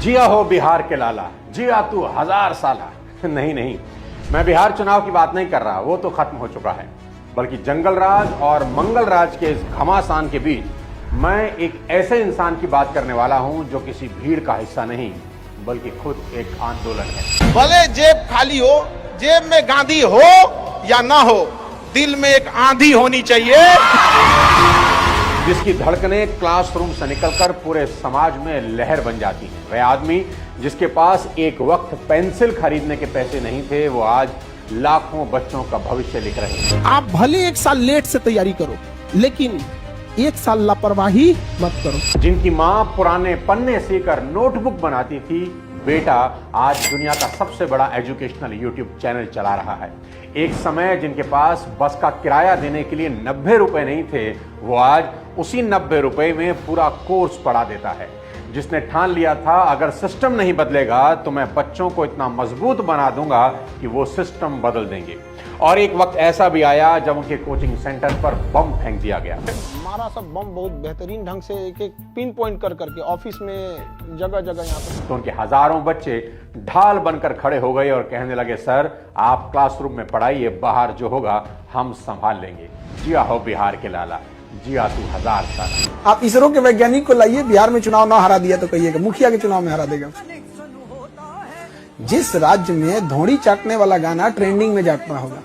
जिया हो बिहार के लाला, जिया तू 1000 साला। नहीं, मैं बिहार चुनाव की बात नहीं कर रहा, वो तो खत्म हो चुका है, बल्कि जंगल राज और मंगल राज के इस घमासान के बीच मैं एक ऐसे इंसान की बात करने वाला हूं जो किसी भीड़ का हिस्सा नहीं, बल्कि खुद एक आंदोलन है। भले जेब खाली हो, जेब में गांधी हो या ना हो, दिल में एक आंधी होनी चाहिए, जिसकी धड़कनें क्लासरूम से निकलकर पूरे समाज में लहर बन जाती हैं। वह आदमी जिसके पास एक वक्त पेंसिल खरीदने के पैसे नहीं थे, वो आज लाखों बच्चों का भविष्य लिख रहे हैं। आप भले 1 साल लेट से तैयारी करो, लेकिन 1 साल लापरवाही मत करो। जिनकी माँ पुराने पन्ने सीकर नोटबुक बनाती थी, बेटा आज दुनिया का सबसे बड़ा एजुकेशनल यूट्यूब चैनल चला रहा है। एक समय जिनके पास बस का किराया देने के लिए 90 रुपए नहीं थे, वो आज उसी 90 रुपए में पूरा कोर्स पढ़ा देता है। जिसने ठान लिया था अगर सिस्टम नहीं बदलेगा तो मैं बच्चों को इतना मजबूत बना दूंगा कि वो सिस्टम बदल देंगे। और एक वक्त ऐसा भी आया जब उनके कोचिंग सेंटर पर बम फेंक दिया गया। हमारा सब बम बहुत बेहतरीन ढंग से एक पिन पॉइंट कर करके ऑफिस में जगह जगह यहाँ पे, तो उनके हजारों बच्चे ढाल बनकर खड़े हो गए और कहने लगे, सर आप क्लासरूम में पढ़ाइए, बाहर जो होगा हम संभाल लेंगे। जिया हो बिहार के लाला, जिया तू 1000 साल। आप इसरो के वैज्ञानिक को लाइए, बिहार में चुनाव ना हरा दिया तो कहिएगा मुखिया के चुनाव में हरा देगा। जिस राज्य में धोड़ी चाटने वाला गाना ट्रेंडिंग में जाता होगा,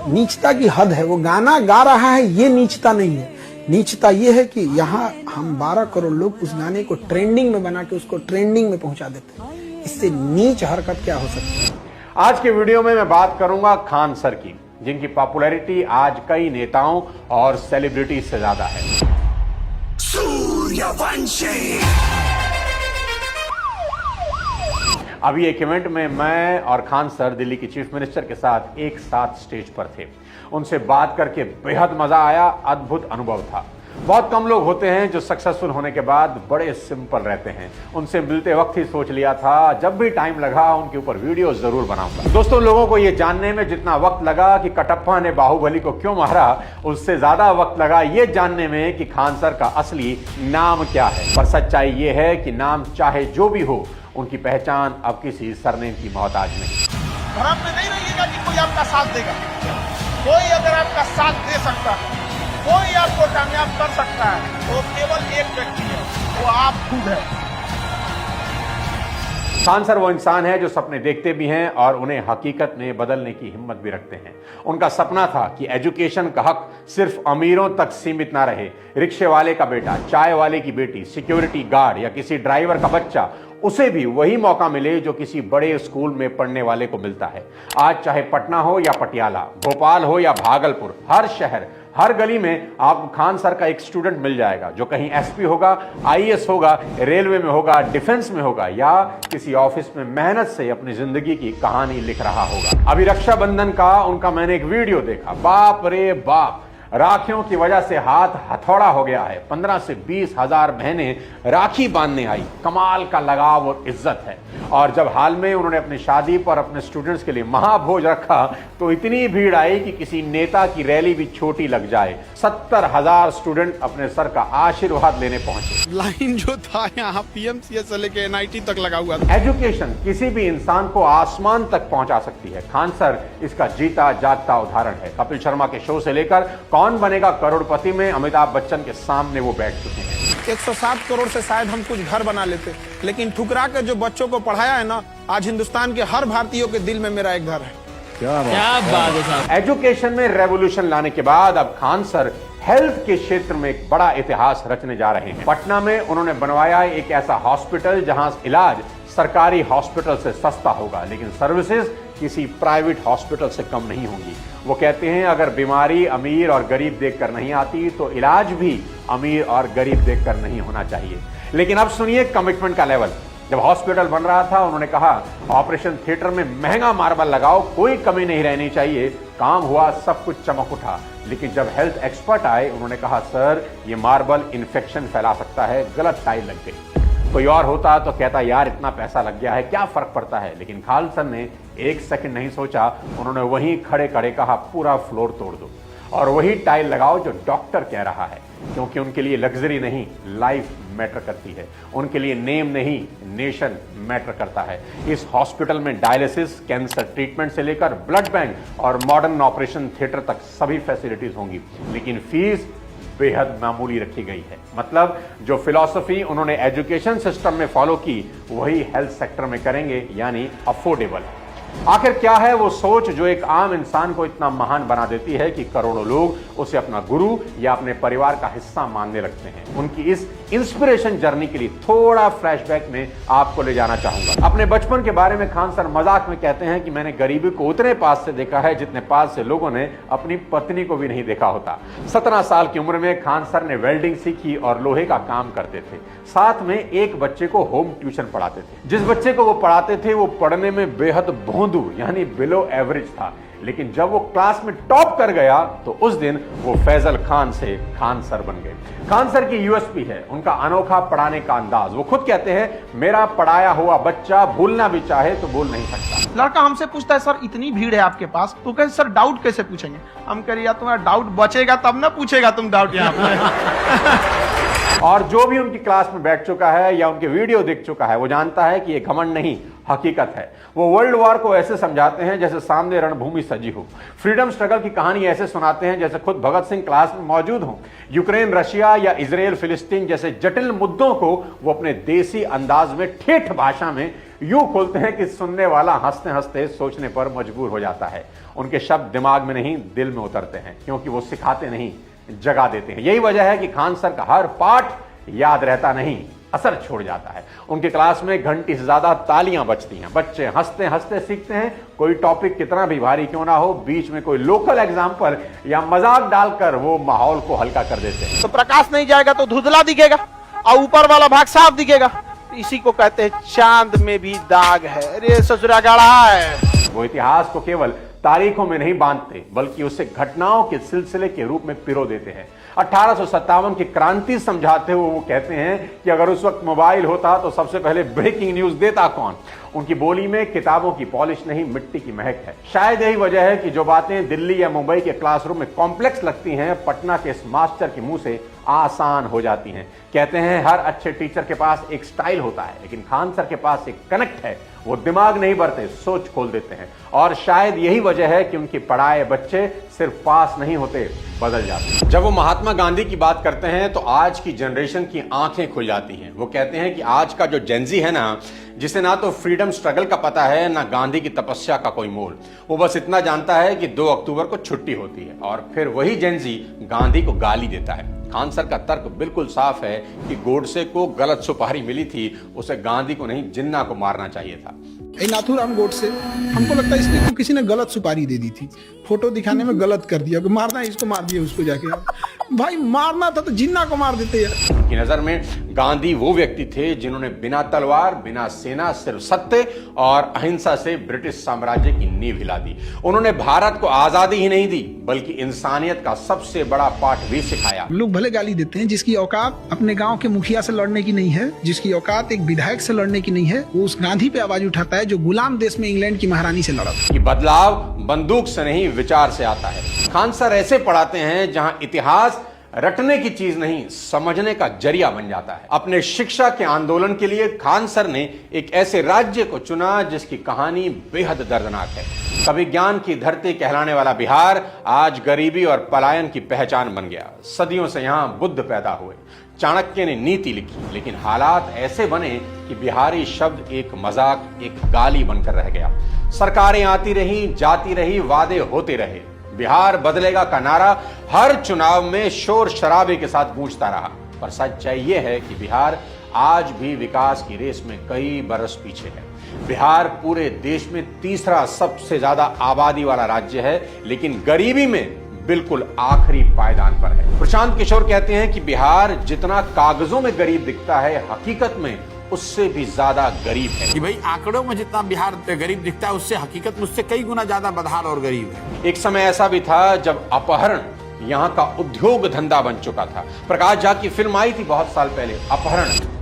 नीचता की हद है। वो गाना गा रहा है, ये नीचता नहीं है। नीचता ये है कि यहाँ हम 12 करोड़ लोग उस गाने को ट्रेंडिंग में बना के उसको ट्रेंडिंग में पहुंचा देते हैं। इससे नीच हरकत क्या हो सकती है? आज के वीडियो में मैं बात करूंगा खान सर की, जिनकी पॉपुलैरिटी आज कई नेताओं और सेलिब्रिटी से ज्यादा है। सूर्यवंशी। अभी एक इवेंट में मैं और खान सर दिल्ली की चीफ मिनिस्टर के साथ एक साथ स्टेज पर थे। उनसे बात करके बेहद मजा आया, अद्भुत अनुभव था। बहुत कम लोग होते हैं जो सक्सेसफुल होने के बाद बड़े सिंपल रहते हैं। उनसे मिलते वक्त ही सोच लिया था जब भी टाइम लगा उनके ऊपर वीडियो जरूर बनाऊंगा। दोस्तों, लोगों को यह जानने में जितना वक्त लगा कि कटप्पा ने बाहुबली को क्यों मारा, उससे ज्यादा वक्त लगा ये जानने में कि खान सर का असली नाम क्या है। पर सच्चाई ये है कि नाम चाहे जो भी हो, उनकी पहचान अब किसी सरनेम की मोहताज नहीं। भ्रम में नहीं रहिएगा कि कोई आपका साथ देगा। कोई अगर आपका साथ दे सकता है, कोई आपको कामयाब कर सकता है, तो केवल एक व्यक्ति है, वो आप खुद है। खान सर वो इंसान है जो सपने देखते भी हैं और उन्हें हकीकत में बदलने की हिम्मत भी रखते हैं। उनका सपना था कि एजुकेशन का हक सिर्फ अमीरों तक सीमित ना रहे। रिक्शे वाले का बेटा, चाय वाले की बेटी, सिक्योरिटी गार्ड या किसी ड्राइवर का बच्चा, उसे भी वही मौका मिले जो किसी बड़े स्कूल में पढ़ने वाले को मिलता है। आज चाहे पटना हो या पटियाला, भोपाल हो या भागलपुर, हर शहर, हर गली में आपको खान सर का एक स्टूडेंट मिल जाएगा जो कहीं एसपी होगा, आईएएस होगा, रेलवे में होगा, डिफेंस में होगा या किसी ऑफिस में मेहनत से अपनी जिंदगी की कहानी लिख रहा होगा। अभी रक्षाबंधन का उनका मैंने एक वीडियो देखा, बाप रे बाप, राखियों की वजह से हाथ हथौड़ा हो गया है। 15 से 20 हजार बहनें राखी बांधने आई। कमाल का लगाव और इज्जत है। और जब हाल में उन्होंने अपनी शादी पर अपने स्टूडेंट्स के लिए महाभोज रखा तो इतनी भीड़ आई कि किसी नेता की रैली भी छोटी लग जाए। 70,000 स्टूडेंट अपने सर का आशीर्वाद लेने पहुंचे। लाइन जो था यहाँ पीएमसीएच से लेके एनआईटी तक लगा हुआ था। एजुकेशन किसी भी इंसान को आसमान तक पहुंचा सकती है। खान सर इसका जीता जागता उदाहरण है। कपिल शर्मा के शो से लेकर कौन बनेगा करोड़पति में अमिताभ बच्चन के सामने वो बैठ चुके हैं। 107 करोड़ से शायद हम कुछ घर बना लेते, लेकिन ठुकरा कर जो बच्चों को पढ़ाया है ना, आज हिंदुस्तान के हर भारतीयों के दिल में मेरा एक घर है। क्या बात है साहब। एजुकेशन में रेवोल्यूशन लाने के बाद अब खान सर हेल्थ के क्षेत्र में एक बड़ा इतिहास रचने जा रहे हैं। पटना में उन्होंने बनवाया एक ऐसा हॉस्पिटल जहां इलाज सरकारी हॉस्पिटल से सस्ता होगा, लेकिन सर्विसेज किसी प्राइवेट हॉस्पिटल से कम नहीं होंगी। वो कहते हैं अगर बीमारी अमीर और गरीब देखकर नहीं आती तो इलाज भी अमीर और गरीब देखकर नहीं होना चाहिए। लेकिन अब सुनिए कमिटमेंट का लेवल। जब हॉस्पिटल बन रहा था उन्होंने कहा ऑपरेशन थिएटर में महंगा मार्बल लगाओ, कोई कमी नहीं रहनी चाहिए। काम हुआ, सब कुछ चमक उठा। लेकिन जब हेल्थ एक्सपर्ट आए उन्होंने कहा सर ये मार्बल इन्फेक्शन फैला सकता है, गलत टाइल लग गई। कोई और होता तो कहता यार इतना पैसा लग गया है, क्या फर्क पड़ता है। लेकिन खान सर ने एक सेकंड नहीं सोचा, उन्होंने वहीं खड़े खड़े कहा पूरा फ्लोर तोड़ दो और वही टाइल लगाओ जो डॉक्टर कह रहा है, क्योंकि उनके लिए लग्जरी नहीं लाइफ मैटर करती है। उनके लिए नेम नहीं, नेशन मैटर करता है। इस हॉस्पिटल में डायलिसिस, कैंसर ट्रीटमेंट से लेकर ब्लड बैंक और मॉडर्न ऑपरेशन थिएटर तक सभी फैसिलिटीज होंगी, लेकिन फीस बेहद मामूली रखी गई है। मतलब जो फिलॉसफी उन्होंने एजुकेशन सिस्टम में फॉलो की, वही हेल्थ सेक्टर में करेंगे, यानी अफोर्डेबल। आखिर क्या है वो सोच जो एक आम इंसान को इतना महान बना देती है कि करोड़ों लोग उसे अपना गुरु या अपने परिवार का हिस्सा मानने लगते हैं? उनकी इस इंस्पिरेशन जर्नी के लिए थोड़ा फ्लैशबैक में आपको ले जाना चाहूंगा। अपने बचपन के बारे में खान सर मजाक में कहते हैं कि मैंने गरीबी को उतने पास से देखा है जितने पास से लोगों ने अपनी पत्नी को भी नहीं देखा होता। 17 साल की उम्र में खान सर ने वेल्डिंग सीखी और लोहे का काम करते थे। साथ में एक बच्चे को होम ट्यूशन पढ़ाते थे। जिस बच्चे को वो पढ़ाते थे वो पढ़ने में बेहद भोंदू यानी बिलो एवरेज था, लेकिन जब वो क्लास में टॉप कर गया तो उस दिन वो फैजल खान से खान सर बन गए। खान सर की यूएसपी है उनका अनोखा पढ़ाने का अंदाज। वो खुद कहते हैं, मेरा पढ़ाया हुआ बच्चा भूलना भी चाहे तो भूल नहीं सकता। लड़का हमसे पूछता है, सर इतनी भीड़ है आपके पास, तो कहते सर डाउट कैसे पूछेंगे? हम कह रहे यार तुम्हारा डाउट बचेगा तब ना पूछेगा तुम डाउट यहाँ पे। और जो भी उनकी क्लास में बैठ चुका है या उनके वीडियो देख चुका है, वो जानता है कि ये घमंड नहीं, हकीकत है। वो वर्ल्ड वॉर को ऐसे समझाते हैं जैसे सामने रणभूमि सजी हो। फ्रीडम स्ट्रगल की कहानी ऐसे सुनाते हैं जैसे खुद भगत सिंह क्लास में मौजूद हो। यूक्रेन, रशिया या इजराइल, फिलिस्तीन जैसे जटिल मुद्दों को वो अपने देसी अंदाज में ठेठ भाषा में यूं खोलते हैं कि सुनने वाला हंसते हंसते सोचने पर मजबूर हो जाता है। उनके शब्द दिमाग में नहीं, दिल में उतरते हैं, क्योंकि वो सिखाते नहीं, जगा देते हैं। यही वजह है कि खान सर का हर पाठ याद रहता नहीं, असर छोड़ जाता है। उनके क्लास में घंटी से ज्यादा तालियां बजती हैं। बच्चे हंसते हंसते सीखते हैं। कोई टॉपिक कितना भी भारी क्यों ना हो, बीच में कोई लोकल एग्जाम्पल या मजाक डालकर वो माहौल को हल्का कर देते हैं। तो प्रकाश नहीं जाएगा तो धुंधला दिखेगा और ऊपर वाला भाग साफ दिखेगा। इसी को कहते हैं चांद में भी दाग है। अरे ससुरा गाढ़ा है। वो इतिहास को केवल तारीखों में नहीं बांधते, बल्कि उसे घटनाओं के सिलसिले के रूप में पिरो देते हैं। 1857 की क्रांति समझाते हुए वो कहते हैं कि अगर उस वक्त मोबाइल होता तो सबसे पहले ब्रेकिंग न्यूज देता कौन? उनकी बोली में किताबों की पॉलिश नहीं, मिट्टी की महक है। शायद यही वजह है कि जो बातें दिल्ली या मुंबई के क्लासरूम में कॉम्प्लेक्स लगती हैं, पटना के इस मास्टर के मुंह से आसान हो जाती हैं। कहते हैं हर अच्छे टीचर के पास एक स्टाइल होता है, लेकिन खान सर के पास एक कनेक्ट है। वो दिमाग नहीं भरते, सोच खोल देते हैं। और शायद यही वजह है कि उनके पढ़ाए बच्चे सिर्फ पास नहीं होते, बदल जाते। जब वो महात्मा गांधी की बात करते हैं तो आज की जनरेशन की आंखें खुल जाती हैं। वो कहते हैं कि आज का जो जेनजी है ना, जिसे ना तो फ्रीडम स्ट्रगल का पता है, ना गांधी की तपस्या का कोई मोल, वो बस इतना जानता है कि 2 अक्टूबर को छुट्टी होती है। और फिर वही जेनजी गांधी को गाली देता है। खान सर का तर्क बिल्कुल साफ है कि गोडसे को गलत सुपारी मिली थी, उसे गांधी को नहीं, जिन्ना को मारना चाहिए था। नाथूराम गोडसे, हमको लगता है इसलिए किसी ने गलत सुपारी दे दी थी, फोटो दिखाने में गलत कर दिया, मारना है इसको मार दिया उसको जाके। भाई मारना था तो जिन्ना को मार देते यार। उनकी नजर में गांधी वो व्यक्ति थे जिन्होंने बिना तलवार, बिना सेना, सिर्फ सत्य और अहिंसा से ब्रिटिश साम्राज्य की नींव हिला दी। उन्होंने भारत को आजादी ही नहीं दी, बल्कि इंसानियत का सबसे बड़ा पाठ भी सिखाया। लोग भले गाली देते हैं, जिसकी औकात अपने गांव के मुखिया से लड़ने की नहीं है, जिसकी औकात एक विधायक से लड़ने की नहीं है, वो उस गांधी पे आवाज उठाता है जो गुलाम देश में इंग्लैंड की महारानी से लड़ा था। कि बदलाव बंदूक से नहीं, विचार से आता है। खान सर ऐसे पढ़ाते हैं जहां इतिहास रटने की चीज नहीं, समझने का जरिया बन जाता है। अपने शिक्षा के आंदोलन के लिए खान सर ने एक ऐसे राज्य को चुना जिसकी कहानी बेहद दर्दनाक है। कभी ज्ञान की धरती कहलाने वाला बिहार आज गरीबी और पलायन की पहचान बन गया। सदियों से यहां बुद्ध पैदा हुए, चाणक्य ने नीति लिखी, लेकिन हालात ऐसे बने कि बिहारी शब्द एक मजाक, एक गाली बनकर रह गया। सरकारें आती रही, जाती रही, वादे होते रहे। बिहार बदलेगा का नारा हर चुनाव में शोर शराबे के साथ गूंजता रहा। पर सच्चाई यह है कि बिहार आज भी विकास की रेस में कई बरस पीछे है। बिहार पूरे देश में तीसरा सबसे ज्यादा आबादी वाला राज्य है, लेकिन गरीबी में बिल्कुल आखिरी पायदान पर है। प्रशांत किशोर कहते हैं कि बिहार जितना कागजों में गरीब दिखता है, हकीकत में उससे भी ज्यादा गरीब है। कि भाई आंकड़ों में जितना बिहार गरीब दिखता है, उससे हकीकत मुझसे कई गुना ज्यादा बदहाल और गरीब है। एक समय ऐसा भी था जब अपहरण यहाँ का उद्योग धंधा बन चुका था। प्रकाश झा की फिल्म आई थी बहुत साल पहले, अपहरण।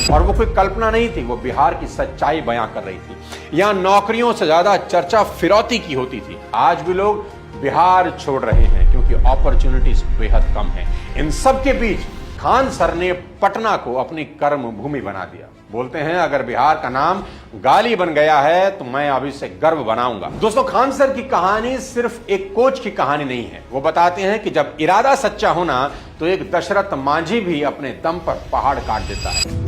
और वो कोई कल्पना नहीं थी, वो बिहार की सच्चाई बयां कर रही थी। यहां नौकरियों से ज्यादा चर्चा फिरौती की होती थी। आज भी लोग बिहार छोड़ रहे हैं क्योंकि अपॉर्चुनिटीज बेहद कम है। इन सब के बीच खान सर ने पटना को अपनी कर्म भूमि बना दिया। बोलते हैं अगर बिहार का नाम गाली बन गया है तो मैं अभी से गर्व बनाऊंगा। दोस्तों, खान सर की कहानी सिर्फ एक कोच की कहानी नहीं है। वो बताते हैं कि जब इरादा सच्चा होना तो एक दशरथ मांझी भी अपने दम पर पहाड़ काट देता है।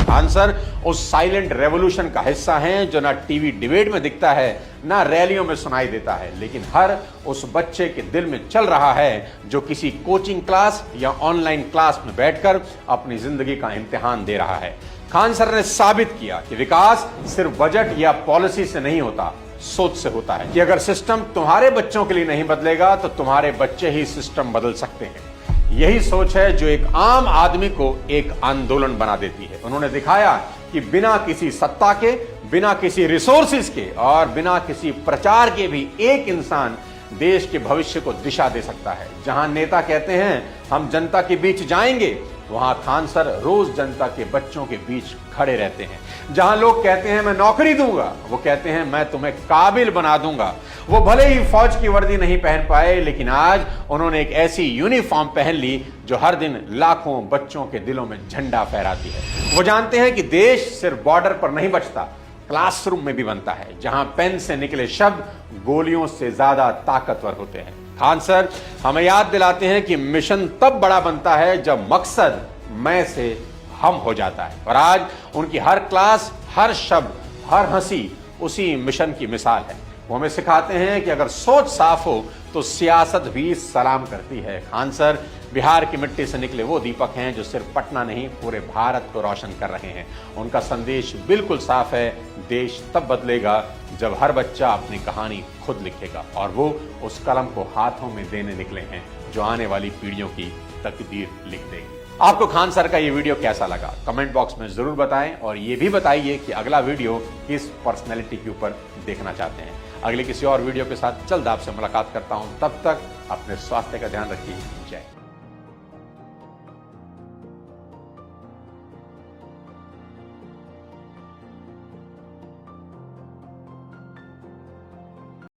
खान सर उस साइलेंट रेवोल्यूशन का हिस्सा हैं जो ना टीवी डिबेट में दिखता है, ना रैलियों में सुनाई देता है, लेकिन हर उस बच्चे के दिल में चल रहा है जो किसी कोचिंग क्लास या ऑनलाइन क्लास में बैठकर अपनी जिंदगी का इम्तिहान दे रहा है। खान सर ने साबित किया कि विकास सिर्फ बजट या पॉलिसी से नहीं होता, सोच से होता है। कि अगर सिस्टम तुम्हारे बच्चों के लिए नहीं बदलेगा तो तुम्हारे बच्चे ही सिस्टम बदल सकते हैं। यही सोच है जो एक आम आदमी को एक आंदोलन बना देती है। उन्होंने दिखाया कि बिना किसी सत्ता के, बिना किसी रिसोर्सेज के और बिना किसी प्रचार के भी एक इंसान देश के भविष्य को दिशा दे सकता है। जहां नेता कहते हैं हम जनता के बीच जाएंगे, वहां खान सर रोज जनता के बच्चों के बीच खड़े रहते हैं। जहां लोग कहते हैं मैं नौकरी दूंगा, वो कहते हैं मैं तुम्हें काबिल बना दूंगा। वो भले ही फौज की वर्दी नहीं पहन पाए, लेकिन आज उन्होंने एक ऐसी यूनिफॉर्म पहन ली जो हर दिन लाखों बच्चों के दिलों में झंडा फहराती है। वो जानते हैं कि देश सिर्फ बॉर्डर पर नहीं बचता, क्लासरूम में भी बनता है, जहां पेन से निकले शब्द गोलियों से ज्यादा ताकतवर होते हैं। खान सर हमें याद दिलाते हैं कि मिशन तब बड़ा बनता है जब मकसद मैं से हम हो जाता है। और आज उनकी हर क्लास, हर शब्द, हर हंसी उसी मिशन की मिसाल है। वो हमें सिखाते हैं कि अगर सोच साफ हो तो सियासत भी सलाम करती है। खान सर बिहार की मिट्टी से निकले वो दीपक हैं जो सिर्फ पटना नहीं, पूरे भारत को रोशन कर रहे हैं। उनका संदेश बिल्कुल साफ है, देश तब बदलेगा जब हर बच्चा अपनी कहानी खुद लिखेगा। और वो उस कलम को हाथों में देने निकले हैं जो आने वाली पीढ़ियों की तकदीर लिख देगी। आपको खान सर का ये वीडियो कैसा लगा कमेंट बॉक्स में जरूर बताएं, और ये भी बताइए कि अगला वीडियो किस पर्सनैलिटी के ऊपर देखना चाहते हैं। अगले किसी और वीडियो के साथ जल्द आपसे मुलाकात करता हूं। तब तक अपने स्वास्थ्य का ध्यान रखिए। जय।